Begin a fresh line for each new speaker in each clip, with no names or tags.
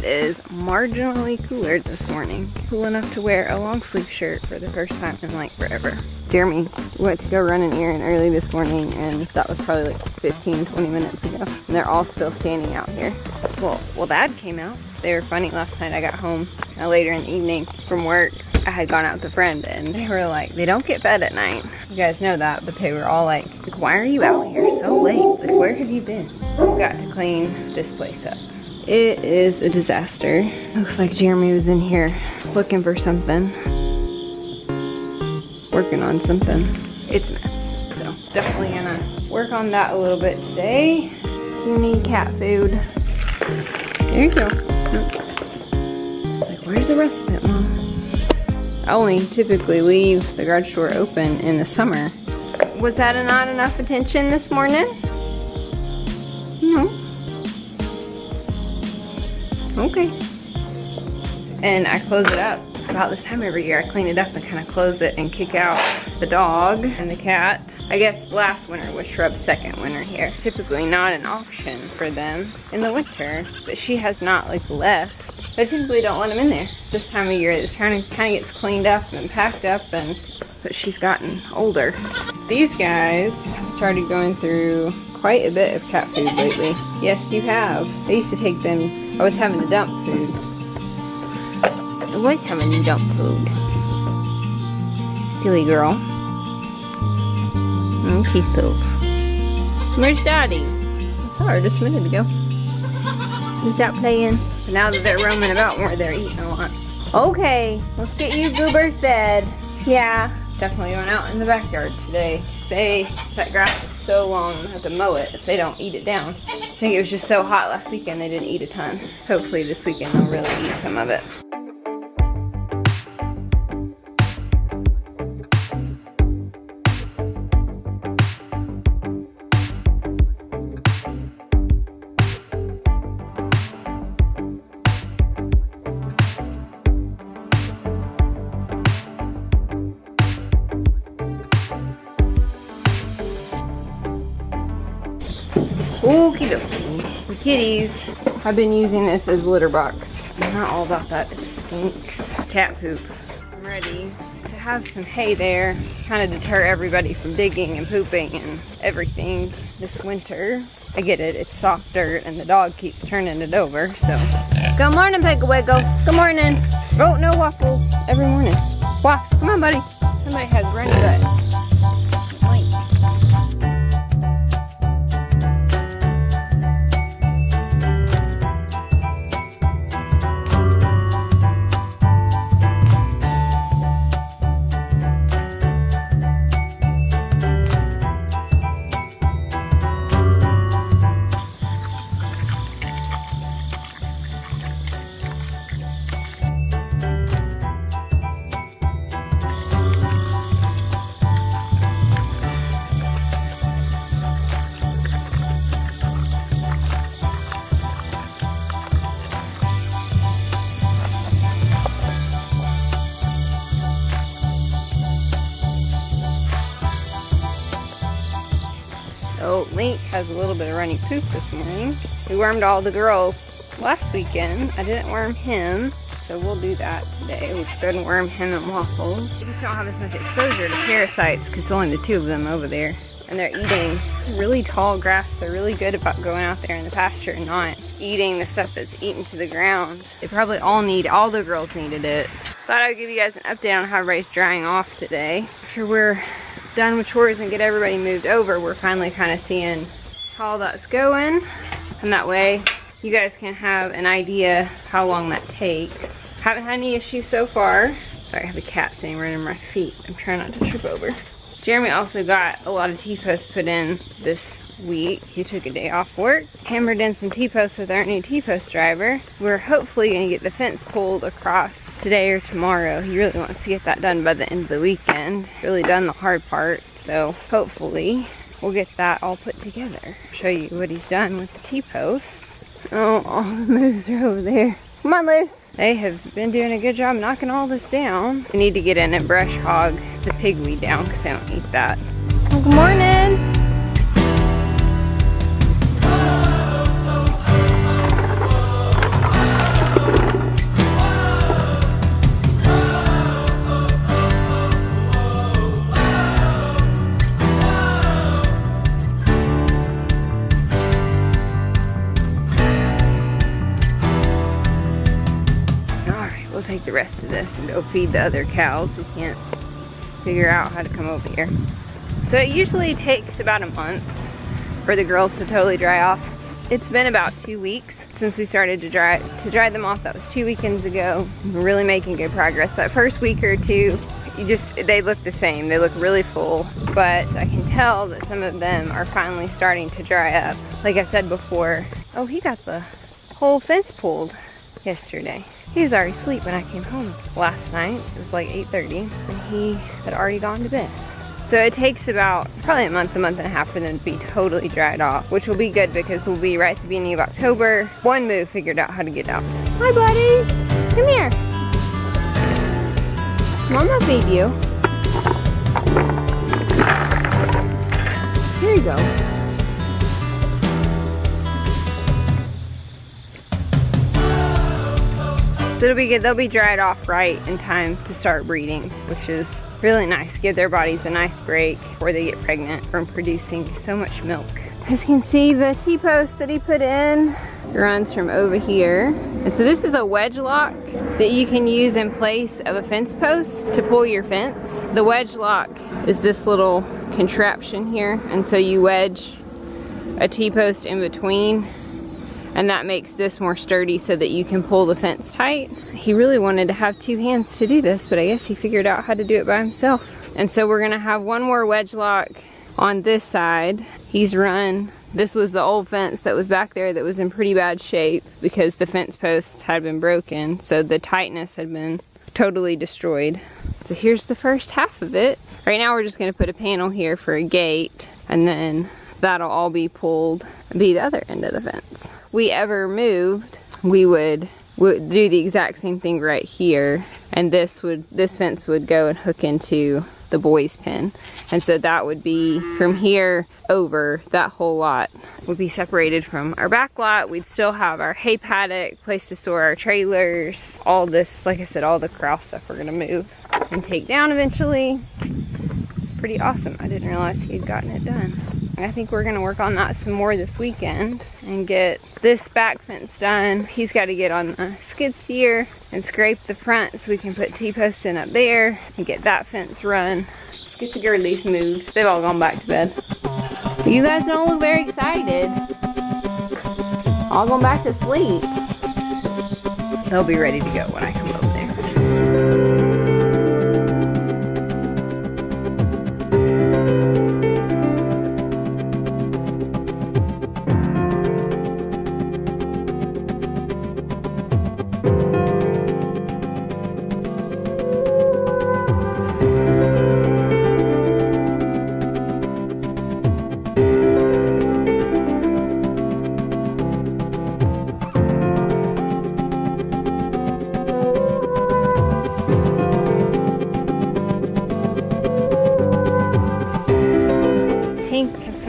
It is marginally cooler this morning. Cool enough to wear a long sleeve shirt for the first time in like forever. Jeremy went to go run an errand early this morning, and that was probably like 15-20 minutes ago. And they're all still standing out here. Well, Dad came out. They were funny. Last night I got home later in the evening from work. I had gone out with a friend, and they were like, they don't get fed at night. You guys know that, but they were all like, why are you out here so late? Like, where have you been? We've got to clean this place up. It is a disaster. Looks like Jeremy was in here looking for something. Working on something. It's a mess. So definitely gonna work on that a little bit today. You need cat food. There you go. It's like, where's the rest of it, Mom? I only typically leave the garage door open in the summer. Was that not enough attention this morning? No. Okay. And I close it up. About this time every year I clean it up and kind of close it and kick out the dog and the cat. I guess last winter was Shrub's second winter here. Typically not an option for them in the winter, but she has not like left. I typically don't let them in there this time of year. It's kind of gets cleaned up and packed up, but she's gotten older. These guys have started going through quite a bit of cat food lately. Yes, you have. I used to take them, I was having to dump food. I was having to dump food. Silly girl. Oh, she's pooped. Where's Daddy? I saw her just a minute ago. Who's out playing? But now that they're roaming about more, they're eating a lot. Okay, let's get you goobers fed. Yeah, definitely going out in the backyard today. That grass is so long, I'm gonna have to mow it if they don't eat it down. I think it was just so hot last weekend they didn't eat a ton. Hopefully this weekend they'll really eat some of it. Okie dokie. The kitties have been using this as litter box. I'm not all about that. It stinks. Cat poop. I'm ready to have some hay there. Kind of deter everybody from digging and pooping and everything this winter. I get it. It's soft dirt and the dog keeps turning it over, so. Good morning, Peggy Wiggle. Good morning. Oh, no waffles every morning. Waffles. Come on, buddy. Somebody has runny butt. So Link has a little bit of runny poop this morning. We wormed all the girls last weekend. I didn't worm him, so we'll do that today. We should and worm him and waffles. We just don't have as much exposure to parasites because only the two of them over there. And they're eating really tall grass. They're really good about going out there in the pasture and not eating the stuff that's eaten to the ground. They probably all the girls needed it. Thought I'd give you guys an update on how everybody's drying off today. After we're done with chores and get everybody moved over, we're finally kind of seeing how that's going. And that way you guys can have an idea how long that takes. Haven't had any issues so far. Sorry, I have a cat sitting right under my feet. I'm trying not to trip over. Jeremy also got a lot of T-posts put in this week. He took a day off work, hammered in some T-posts with our new T-post driver. We're hopefully gonna get the fence pulled across today or tomorrow. He really wants to get that done by the end of the weekend. Really done the hard part, so hopefully we'll get that all put together. Show you what he's done with the T-posts. Oh, all the moose are over there. Come on, Luce. They have been doing a good job knocking all this down. We need to get in and brush hog the pigweed down because they don't eat that. Oh, good morning. take the rest of this and go feed the other cows who can't figure out how to come over here. So it usually takes about a month for the girls to totally dry off. It's been about 2 weeks since we started to dry them off. That was 2 weekends ago. We're really making good progress. That first week or two, they look the same. They look really full, but I can tell that some of them are finally starting to dry up. Like I said before, oh, he got the whole fence pulled yesterday. He was already asleep when I came home last night. It was like 8:30 and he had already gone to bed. So it takes about probably a month and a half for them to be totally dried off, which will be good because we'll be right at the beginning of October. One move figured out how to get out. Hi, buddy. Come here. Mama feed you. Here you go. So it'll be good. They'll be dried off right in time to start breeding, which is really nice. Give their bodies a nice break before they get pregnant from producing so much milk. As you can see, the T-post that he put in runs from over here. And so this is a wedge lock that you can use in place of a fence post to pull your fence. The wedge lock is this little contraption here. And so you wedge a T-post in between, and that makes this more sturdy so that you can pull the fence tight. He really wanted to have 2 hands to do this, but I guess he figured out how to do it by himself. And so we're gonna have one more wedge lock on this side. He's run, this was the old fence that was back there that was in pretty bad shape because the fence posts had been broken, so the tightness had been totally destroyed. So here's the first half of it. Right now we're just gonna put a panel here for a gate, and then that'll all be pulled and be the other end of the fence. We ever moved, we would do the exact same thing right here, and this fence would go and hook into the boys' pen. And so that would be from here over, that whole lot would be separated from our back lot. We'd still have our hay paddock, place to store our trailers, all this, like I said, all the corral stuff we're gonna move and take down eventually. It's pretty awesome. I didn't realize he had gotten it done. I think we're gonna work on that some more this weekend and get this back fence done. He's got to get on the skid steer and scrape the front so we can put T-posts in up there and get that fence run. Let's get the girlies moved. They've all gone back to bed. You guys don't look very excited. All going back to sleep. They'll be ready to go when I come over there.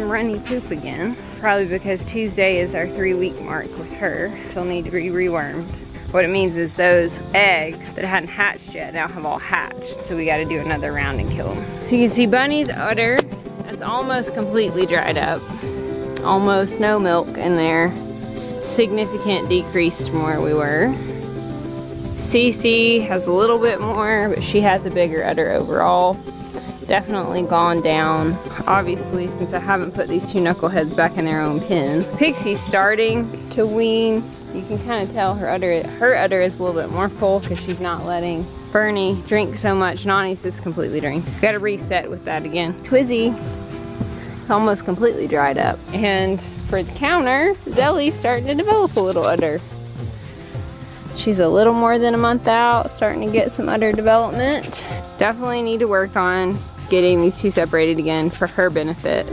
Runny poop again, probably because Tuesday is our 3-week mark with her. She'll need to be rewormed. What it means is those eggs that hadn't hatched yet now have all hatched, so we got to do another round and kill them. So you can see Bunny's udder is almost completely dried up. Almost no milk in there. Significant decrease from where we were. Cece has a little bit more, but she has a bigger udder overall. Definitely gone down. Obviously, since I haven't put these 2 knuckleheads back in their own pen. Pixie's starting to wean. You can kind of tell her udder is a little bit more full because she's not letting Bernie drink so much. Nani's just completely drained. Got to reset with that again. Twizzy is almost completely dried up. And for the counter, Zelly's starting to develop a little udder. She's a little more than a month out, starting to get some udder development. Definitely need to work on getting these 2 separated again for her benefit.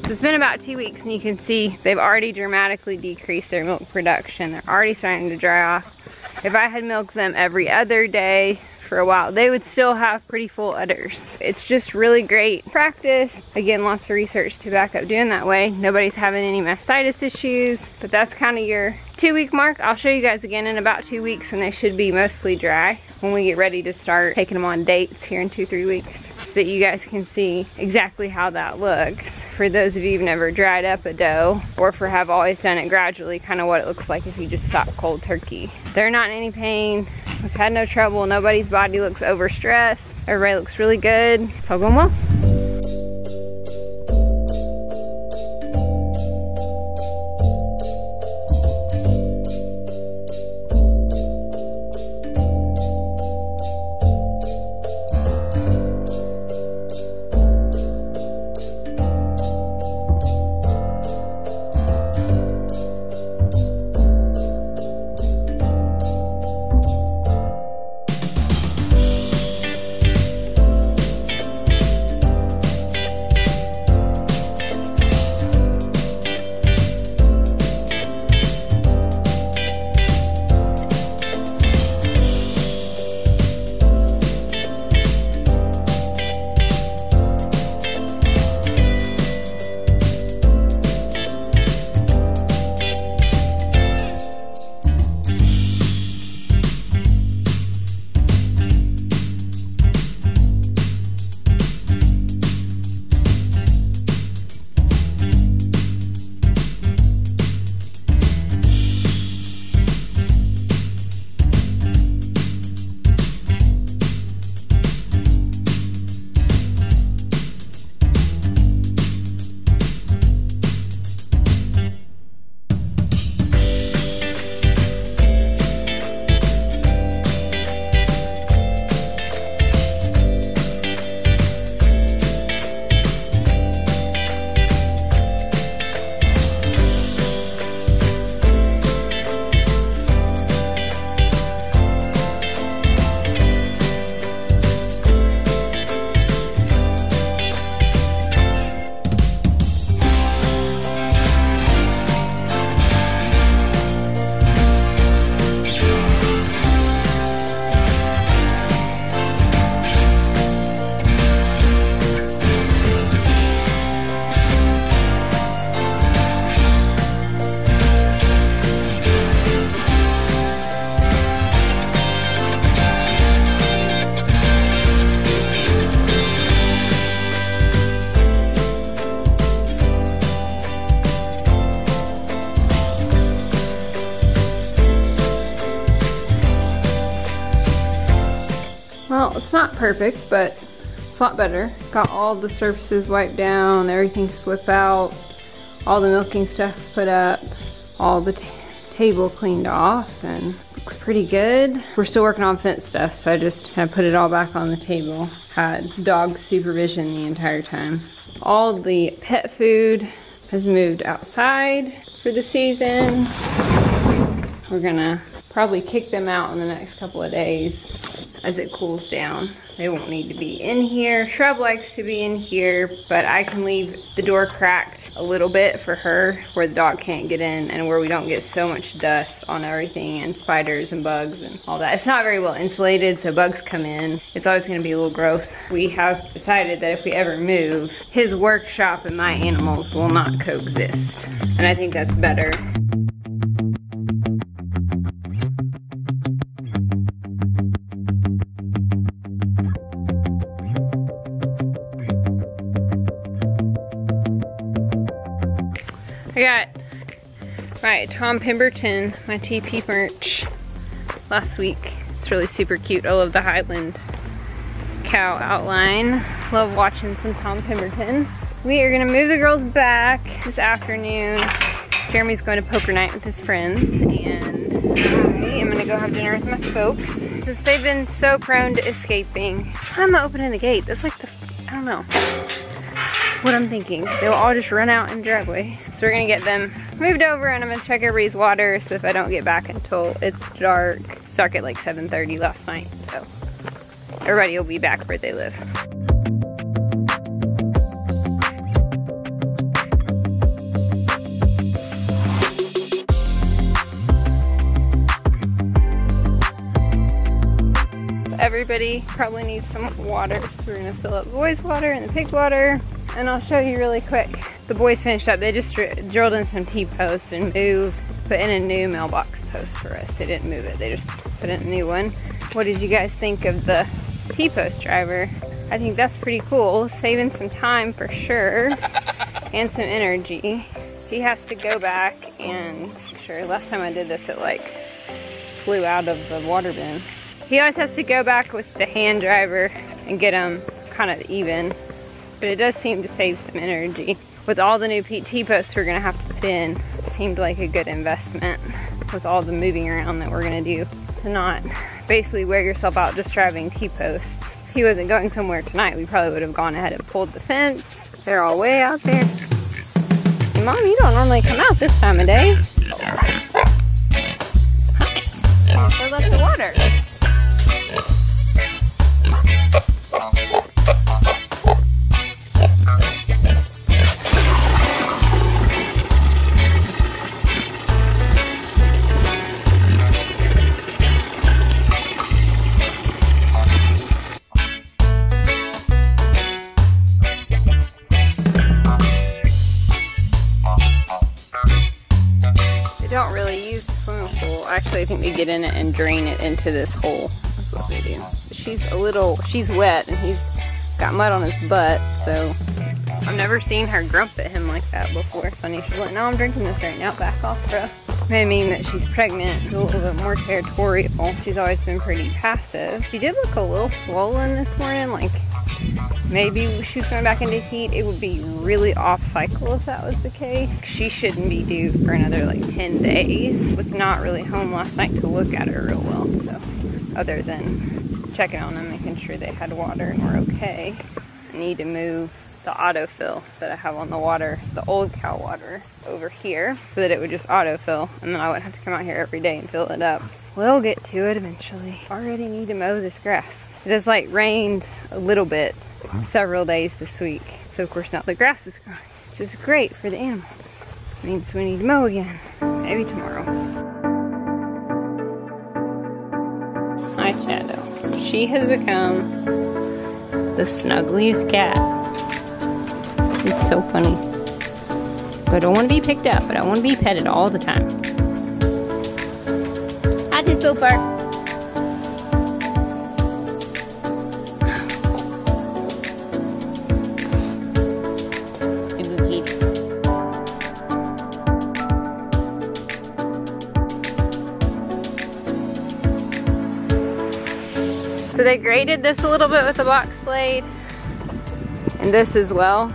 So it's been about 2 weeks and you can see they've already dramatically decreased their milk production. They're already starting to dry off. If I had milked them every other day for a while, they would still have pretty full udders. It's just really great practice. Again, lots of research to back up doing that way. Nobody's having any mastitis issues, but that's kind of your 2-week mark. I'll show you guys again in about 2 weeks when they should be mostly dry, when we get ready to start taking them on dates here in 2-3 weeks. So that you guys can see exactly how that looks. For those of you who've never dried up a doe, or for have always done it gradually, kind of what it looks like if you just stop cold turkey. They're not in any pain. We've had no trouble. Nobody's body looks overstressed. Everybody looks really good. It's all going well. Well, it's not perfect, but it's a lot better. Got all the surfaces wiped down, everything swept out, all the milking stuff put up, all the table cleaned off, and looks pretty good. We're still working on fence stuff, so I just kind of put it all back on the table. Had dog supervision the entire time. All the pet food has moved outside for the season. We're gonna probably kick them out in the next couple of days as it cools down. They won't need to be in here. Shrub likes to be in here, but I can leave the door cracked a little bit for her where the dog can't get in and where we don't get so much dust on everything and spiders and bugs and all that. It's not very well insulated, so bugs come in. It's always gonna be a little gross. We have decided that if we ever move, his workshop and my animals will not coexist. And I think that's better. I got my Tom Pemberton, my TP merch last week. It's really super cute. I love the Highland cow outline. Love watching some Tom Pemberton. We are gonna move the girls back this afternoon. Jeremy's going to poker night with his friends, and I am gonna go have dinner with my folks. Since they've been so prone to escaping, I'm opening the gate. That's like the, I don't know what I'm thinking. They'll all just run out in the driveway. So we're gonna get them moved over, and I'm gonna check everybody's water so if I don't get back until it's dark. It's dark at like 7:30 last night, so everybody will be back where they live. Everybody probably needs some water, so we're gonna fill up the boys' water and the pig's water. And I'll show you really quick. The boys finished up. They just drilled in some T-posts and put in a new mailbox post for us. They didn't move it. They just put in a new one. What did you guys think of the T-post driver? I think that's pretty cool. Saving some time for sure. And some energy. He has to go back and, sure, last time I did this it like flew out of the water bin. He always has to go back with the hand driver and get them kind of even. But it does seem to save some energy. With all the new T-posts we're gonna have to put in, it seemed like a good investment with all the moving around that we're gonna do to not basically wear yourself out just driving T-posts. If he wasn't going somewhere tonight, we probably would have gone ahead and pulled the fence. They're all way out there. Hey, Mom, you don't normally come out this time of day. Fill up the water. Don't really use the swimming pool. Actually, I think they get in it and drain it into this hole. That's what they do. She's wet and he's got mud on his butt, so I've never seen her grump at him like that before. Funny, she's like, no, I'm drinking this right now, back off, bro. May mean that she's pregnant, a little bit more territorial. She's always been pretty passive. She did look a little swollen this morning, like maybe she's going back into heat. It would be really off cycle if that was the case. She shouldn't be due for another like 10 days. Was not really home last night to look at her real well, so other than checking on them, making sure they had water and were okay. I need to move the autofill that I have on the water, the old cow water, over here so that it would just autofill and then I wouldn't have to come out here every day and fill it up. We'll get to it eventually. Already need to mow this grass. It has like rained a little bit several days this week. So of course now the grass is growing, which is great for the animals. Means we need to mow again. Maybe tomorrow. Hi Shadow. She has become the snuggliest cat. It's so funny. But I don't want to be picked up, but I want to be petted all the time. Hi, this so far. So they graded this a little bit with a box blade, and this as well.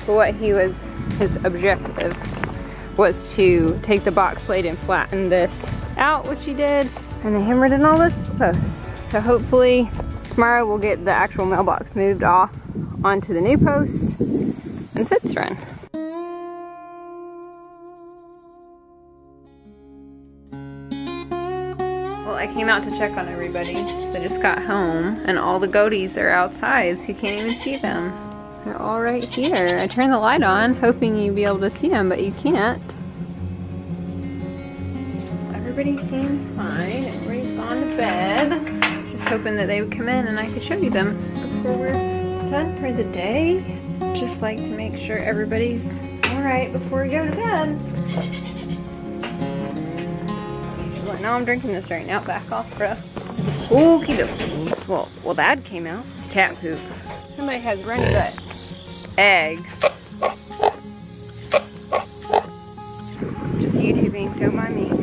But what his objective was to take the box blade and flatten this out, which he did, and they hammered in all this posts. So hopefully tomorrow we'll get the actual mailbox moved off onto the new post and fence run. Well, I came out to check on everybody. So I just got home and all the goaties are outside, so you can't even see them. They're all right here. I turned the light on, hoping you'd be able to see them, but you can't. Everybody seems fine. Everybody's gone to bed. Just hoping that they would come in and I could show you them before we're done for the day. Just like to make sure everybody's all right before we go to bed. Well, now I'm drinking this right now. Back off, bro. Okie dokie. Well, that came out. Cat poop. Somebody has runny butt. Eggs. Just YouTubing, don't mind me.